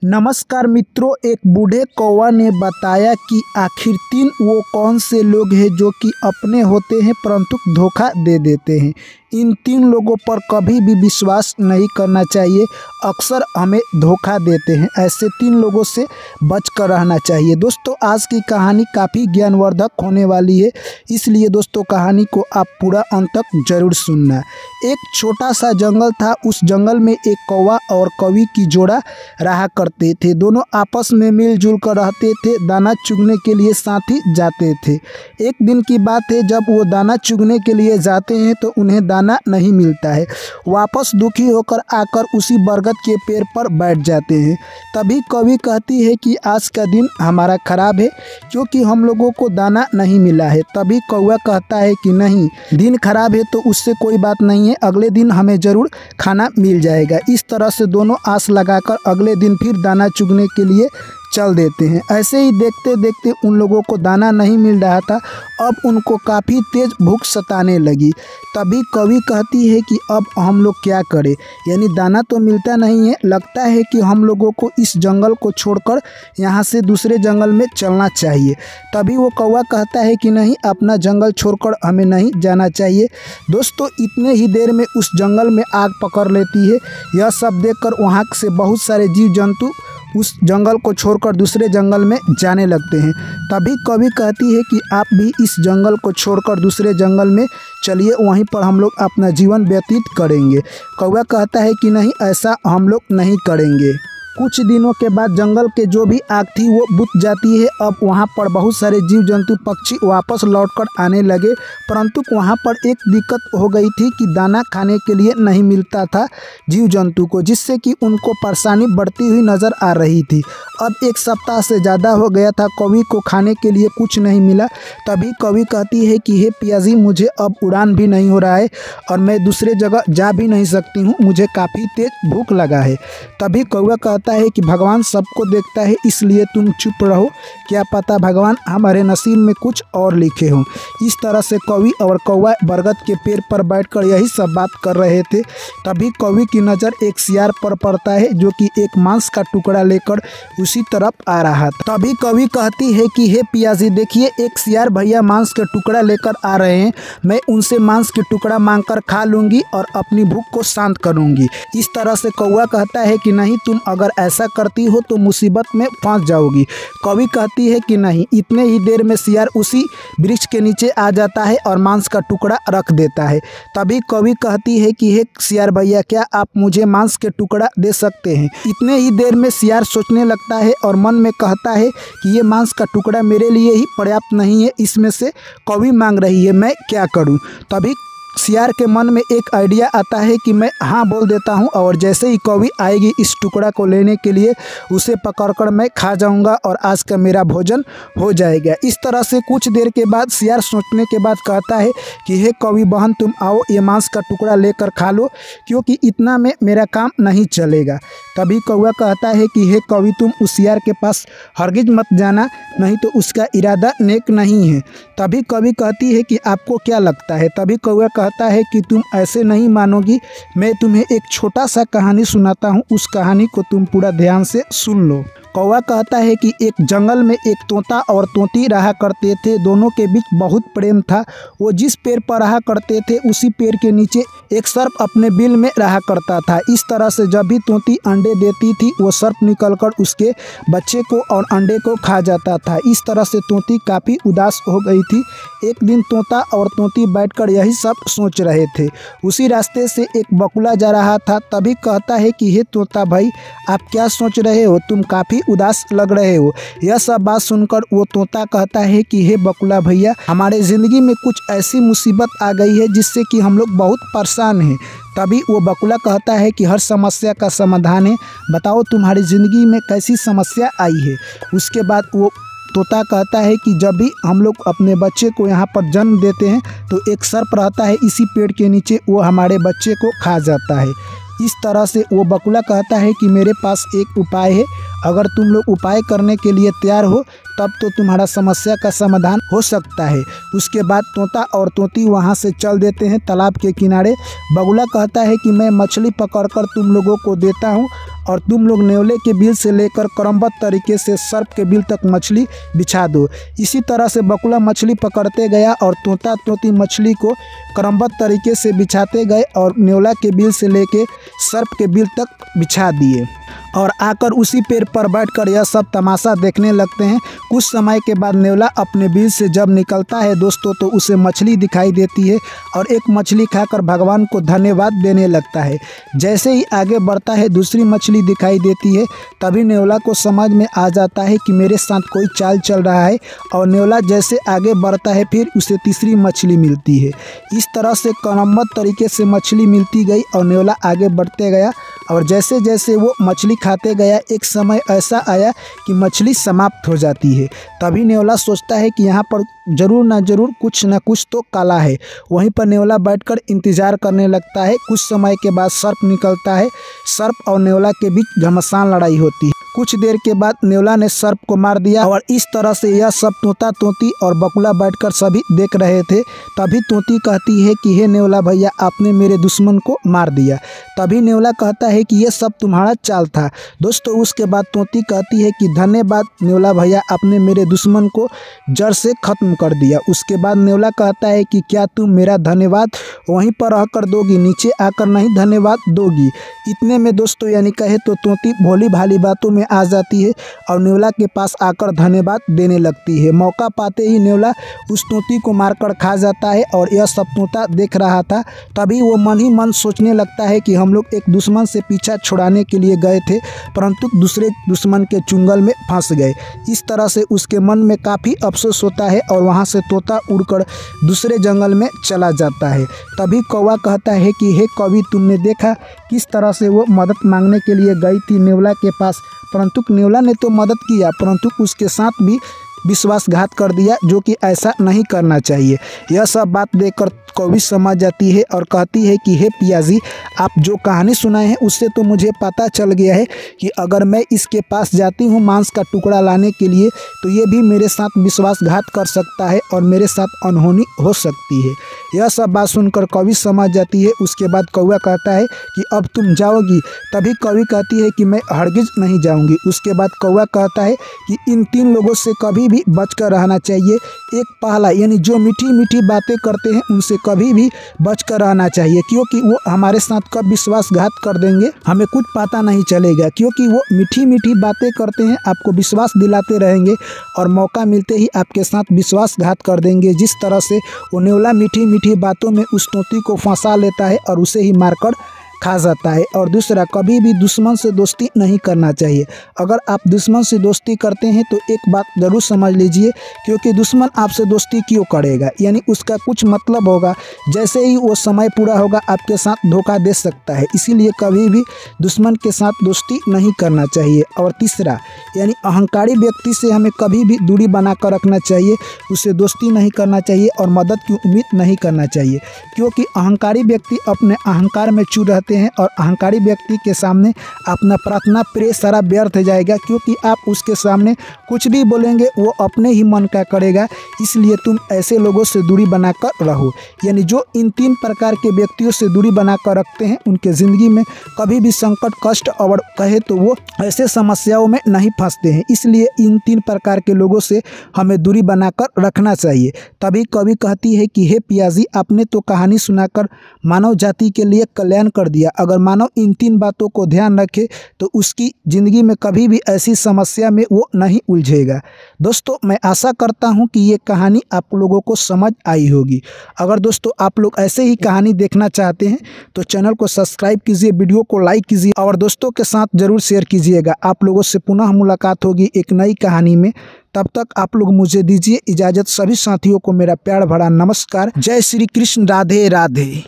नमस्कार मित्रों, एक बूढ़े कौवा ने बताया कि आखिर 3 वो कौन से लोग हैं जो कि अपने होते हैं परंतु धोखा दे देते हैं। इन 3 लोगों पर कभी भी विश्वास नहीं करना चाहिए, अक्सर हमें धोखा देते हैं। ऐसे 3 लोगों से बचकर रहना चाहिए। दोस्तों, आज की कहानी काफ़ी ज्ञानवर्धक होने वाली है, इसलिए दोस्तों कहानी को आप पूरा अंत तक जरूर सुनना। एक छोटा सा जंगल था। उस जंगल में एक कौवा और कौवी की जोड़ा रहा करते थे। दोनों आपस में मिलजुल कर रहते थे, दाना चुगने के लिए साथ ही जाते थे। एक दिन की बात है, जब वो दाना चुगने के लिए जाते हैं तो उन्हें दाना नहीं मिलता है। वापस दुखी होकर आकर उसी बरगद के पेड़ पर बैठ जाते हैं। तभी कौवी कहती है कि आज का दिन हमारा खराब है क्योंकि हम लोगों को दाना नहीं मिला है। तभी कौवा कहता है कि नहीं, दिन खराब है तो उससे कोई बात नहीं है, अगले दिन हमें ज़रूर खाना मिल जाएगा। इस तरह से दोनों आस लगाकर अगले दिन फिर दाना चुगने के लिए चल देते हैं। ऐसे ही देखते देखते उन लोगों को दाना नहीं मिल रहा था। अब उनको काफ़ी तेज़ भूख सताने लगी। तभी कौवी कहती है कि अब हम लोग क्या करें, यानी दाना तो मिलता नहीं है, लगता है कि हम लोगों को इस जंगल को छोड़कर यहाँ से दूसरे जंगल में चलना चाहिए। तभी वो कौवा कहता है कि नहीं, अपना जंगल छोड़कर हमें नहीं जाना चाहिए। दोस्तों, इतने ही देर में उस जंगल में आग पकड़ लेती है। यह सब देखकर वहाँ से बहुत सारे जीव जंतु उस जंगल को छोड़कर दूसरे जंगल में जाने लगते हैं। तभी कौवी कहती है कि आप भी इस जंगल को छोड़कर दूसरे जंगल में चलिए, वहीं पर हम लोग अपना जीवन व्यतीत करेंगे। कौवा कहता है कि नहीं, ऐसा हम लोग नहीं करेंगे। कुछ दिनों के बाद जंगल के जो भी आग थी वो बुझ जाती है। अब वहाँ पर बहुत सारे जीव जंतु पक्षी वापस लौटकर आने लगे, परंतु वहाँ पर एक दिक्कत हो गई थी कि दाना खाने के लिए नहीं मिलता था जीव जंतु को, जिससे कि उनको परेशानी बढ़ती हुई नज़र आ रही थी। अब 1 सप्ताह से ज़्यादा हो गया था, कौवी को खाने के लिए कुछ नहीं मिला। तभी कौवी कहती है कि हे पियाजी, मुझे अब उड़ान भी नहीं हो रहा है और मैं दूसरे जगह जा भी नहीं सकती हूँ, मुझे काफ़ी तेज़ भूख लगा है। तभी कौवा कहता है कि भगवान सबको देखता है, इसलिए तुम चुप रहो, क्या पता भगवान हमारे नसीब में कुछ और लिखे हों। इस तरह से कौवी और कौवा बरगद के पेड़ पर बैठकर यही सब बात कर रहे थे। तभी कौवी की नज़र एक सियार पर पड़ता है जो कि एक मांस का टुकड़ा लेकर उसी तरफ आ रहा था। तभी कौवी कहती है कि हे पियाजी, देखिए एक सियार भैया मांस का टुकड़ा लेकर आ रहे हैं, मैं उनसे मांस के टुकड़ा मांगकर खा लूँगी और अपनी भूख को शांत करूँगी। इस तरह से कौवा कहता है कि नहीं, तुम अगर ऐसा करती हो तो मुसीबत में फंस जाओगी। कौवी कहती है कि नहीं। इतने ही देर में सियार उसी वृक्ष के नीचे आ जाता है और मांस का टुकड़ा रख देता है। तभी कौवी कहती है कि हे सियार भैया, क्या आप मुझे मांस के टुकड़ा दे सकते हैं। इतने ही देर में सियार सोचने लगता है और मन में कहता है कि ये मांस का टुकड़ा मेरे लिए ही पर्याप्त नहीं है, इसमें से कौवी मांग रही है, मैं क्या करूँ। तभी सियार के मन में एक आइडिया आता है कि मैं हाँ बोल देता हूँ और जैसे ही कौवी आएगी इस टुकड़ा को लेने के लिए, उसे पकड़कर मैं खा जाऊँगा और आज का मेरा भोजन हो जाएगा। इस तरह से कुछ देर के बाद सियार सोचने के बाद कहता है कि हे कौवी बहन, तुम आओ, ये मांस का टुकड़ा लेकर खा लो, क्योंकि इतना में मेरा काम नहीं चलेगा। तभी कौवा कहता है कि हे कौवी, तुम उस सियार के पास हरगिज मत जाना, नहीं तो उसका इरादा नेक नहीं है। तभी कौवी कहती है कि आपको क्या लगता है। तभी कौवा कहता है कि तुम ऐसे नहीं मानोगी, मैं तुम्हें एक छोटा सा कहानी सुनाता हूँ, उस कहानी को तुम पूरा ध्यान से सुन लो। कौवा कहता है कि एक जंगल में एक तोता और तोती रहा करते थे। दोनों के बीच बहुत प्रेम था। वो जिस पेड़ पर रहा करते थे उसी पेड़ के नीचे एक सर्प अपने बिल में रहा करता था। इस तरह से जब भी तोती अंडे देती थी, वो सर्प निकलकर उसके बच्चे को और अंडे को खा जाता था। इस तरह से तोती काफ़ी उदास हो गई थी। एक दिन तोता और तोती बैठकर यही सब सोच रहे थे। उसी रास्ते से एक बकुला जा रहा था। तभी कहता है कि हे तोता भाई, आप क्या सोच रहे हो, तुम काफ़ी उदास लग रहे हो। यह सब बात सुनकर वो तोता कहता है कि हे बकुला भैया, हमारे ज़िंदगी में कुछ ऐसी मुसीबत आ गई है जिससे कि हम लोग बहुत परेशान हैं। तभी वो बकुला कहता है कि हर समस्या का समाधान है, बताओ तुम्हारी ज़िंदगी में कैसी समस्या आई है। उसके बाद वो तोता कहता है कि जब भी हम लोग अपने बच्चे को यहाँ पर जन्म देते हैं तो एक सर्प रहता है इसी पेड़ के नीचे, वो हमारे बच्चे को खा जाता है। इस तरह से वो बकुला कहता है कि मेरे पास एक उपाय है, अगर तुम लोग उपाय करने के लिए तैयार हो तब तो तुम्हारा समस्या का समाधान हो सकता है। उसके बाद तोता और तोती वहाँ से चल देते हैं तालाब के किनारे। बगुला कहता है कि मैं मछली पकड़कर तुम लोगों को देता हूँ और तुम लोग नेवले के बिल से लेकर क्रमबद्ध तरीके से सर्प के बिल तक मछली बिछा दो। इसी तरह से बगुला मछली पकड़ते गया और तोता तोती मछली को क्रमबद्ध तरीके से बिछाते गए और नेवला के बिल से लेके सर्प के बिल तक बिछा दिए और आकर उसी पेड़ पर बैठकर यह सब तमाशा देखने लगते हैं। कुछ समय के बाद नेवला अपने बिल से जब निकलता है दोस्तों तो उसे मछली दिखाई देती है और एक मछली खाकर भगवान को धन्यवाद देने लगता है। जैसे ही आगे बढ़ता है दूसरी मछली दिखाई देती है। तभी नेवला को समझ में आ जाता है कि मेरे साथ कोई चाल चल रहा है और नेवला जैसे आगे बढ़ता है फिर उसे तीसरी मछली मिलती है। इस तरह से क्रमबद्ध तरीके से मछली मिलती गई और नेवला आगे बढ़ते गया और जैसे जैसे वो मछली खाते गया एक समय ऐसा आया कि मछली समाप्त हो जाती है। तभी नेवला सोचता है कि यहाँ पर जरूर ना जरूर कुछ ना कुछ तो काला है। वहीं पर नेवला बैठकर इंतजार करने लगता है। कुछ समय के बाद सर्प निकलता है। सर्प और नेवला के बीच घमासान लड़ाई होती है। कुछ देर के बाद नेवला ने सर्प को मार दिया और इस तरह से यह सब तोता तोती और बगुला बैठकर सभी देख रहे थे। तभी तोती कहती है कि हे नेवला भैया आपने मेरे दुश्मन को मार दिया। तभी नेवला कहता है कि यह सब तुम्हारा चाल था। दोस्तों उसके बाद तोती कहती है कि धन्यवाद नेवला भैया आपने मेरे दुश्मन को जड़ से खत्म कर दिया। उसके बाद नेवला कहता है कि क्या तुम मेरा धन्यवाद वहीं पर रहकर दोगी, नीचे आकर नहीं धन्यवाद दोगी। इतने में दोस्तों यानी कहे तो तोती भोली भाली बातों में आ जाती है और नेवला के पास आकर धन्यवाद देने लगती है। मौका पाते ही नेवला उस तोती को मारकर खा जाता है और यह सब तोता देख रहा था। तभी वो मन ही मन सोचने लगता है कि हम लोग एक दुश्मन से पीछा छुड़ाने के लिए गए थे परंतु दूसरे दुश्मन के चुंगल में फंस गए। इस तरह से उसके मन में काफ़ी अफसोस होता है और वहाँ से तोता उड़कर दूसरे जंगल में चला जाता है। तभी कौवा कहता है कि हे कवि तुमने देखा किस तरह से वो मदद मांगने के लिए गई थी नेवला के पास, परंतु नेवला ने तो मदद किया परंतु उसके साथ भी विश्वासघात कर दिया जो कि ऐसा नहीं करना चाहिए। यह सब बात देखकर कवि समझ जाती है और कहती है कि हे पियाजी आप जो कहानी सुनाए हैं उससे तो मुझे पता चल गया है कि अगर मैं इसके पास जाती हूँ मांस का टुकड़ा लाने के लिए तो ये भी मेरे साथ विश्वासघात कर सकता है और मेरे साथ अनहोनी हो सकती है। यह सब बात सुनकर कवि समझ जाती है। उसके बाद कौवा कहता है कि अब तुम जाओगी। तभी कवि कहती है कि मैं हरगिज नहीं जाऊँगी। उसके बाद कौवा कहता है कि इन तीन लोगों से कभी भी बचकर रहना चाहिए। एक पहला यानी जो मीठी मीठी बातें करते हैं उनसे कभी भी बचकर रहना चाहिए क्योंकि वो हमारे साथ कब विश्वासघात कर देंगे हमें कुछ पता नहीं चलेगा, क्योंकि वो मीठी मीठी बातें करते हैं आपको विश्वास दिलाते रहेंगे और मौका मिलते ही आपके साथ विश्वासघात कर देंगे। जिस तरह से वो नेवला मीठी मीठी बातों में उस तोती को फंसा लेता है और उसे ही मारकर खा जाता है। और दूसरा कभी भी दुश्मन से दोस्ती नहीं करना चाहिए। अगर आप दुश्मन से दोस्ती करते हैं तो एक बात ज़रूर समझ लीजिए क्योंकि दुश्मन आपसे दोस्ती क्यों करेगा, यानी उसका कुछ मतलब होगा। जैसे ही वो समय पूरा होगा आपके साथ धोखा दे सकता है, इसीलिए कभी भी दुश्मन के साथ दोस्ती नहीं करना चाहिए। और तीसरा यानी अहंकारी व्यक्ति से हमें कभी भी दूरी बना कर रखना चाहिए, उससे दोस्ती नहीं करना चाहिए और मदद की उम्मीद नहीं करना चाहिए क्योंकि अहंकारी व्यक्ति अपने अहंकार में चूर रहते हैं और अहंकारी व्यक्ति के सामने अपना प्रार्थना प्रे सारा व्यर्थ जाएगा क्योंकि आप उसके सामने कुछ भी बोलेंगे वो अपने ही मन का करेगा। इसलिए तुम ऐसे लोगों से दूरी बनाकर रहो। यानी जो इन तीन प्रकार के व्यक्तियों से दूरी बनाकर रखते हैं उनके ज़िंदगी में कभी भी संकट कष्ट और कहे तो वो ऐसे समस्याओं में नहीं फंसते हैं। इसलिए इन तीन प्रकार के लोगों से हमें दूरी बनाकर रखना चाहिए। तभी कवि कहती है कि हे पियाजी आपने तो कहानी सुनाकर मानव जाति के लिए कल्याण कर दिया। अगर मानव इन तीन बातों को ध्यान रखे तो उसकी ज़िंदगी में कभी भी ऐसी समस्या में वो नहीं उलझेगा। दोस्तों मैं आशा करता हूँ कि ये कहानी आप लोगों को समझ आई होगी। अगर दोस्तों आप लोग ऐसे ही कहानी देखना चाहते हैं तो चैनल को सब्सक्राइब कीजिए, वीडियो को लाइक कीजिए और दोस्तों के साथ ज़रूर शेयर कीजिएगा। आप लोगों से पुनः मुलाकात होगी एक नई कहानी में। तब तक आप लोग मुझे दीजिए इजाज़त। सभी साथियों को मेरा प्यार भरा नमस्कार। जय श्री कृष्ण। राधे राधे।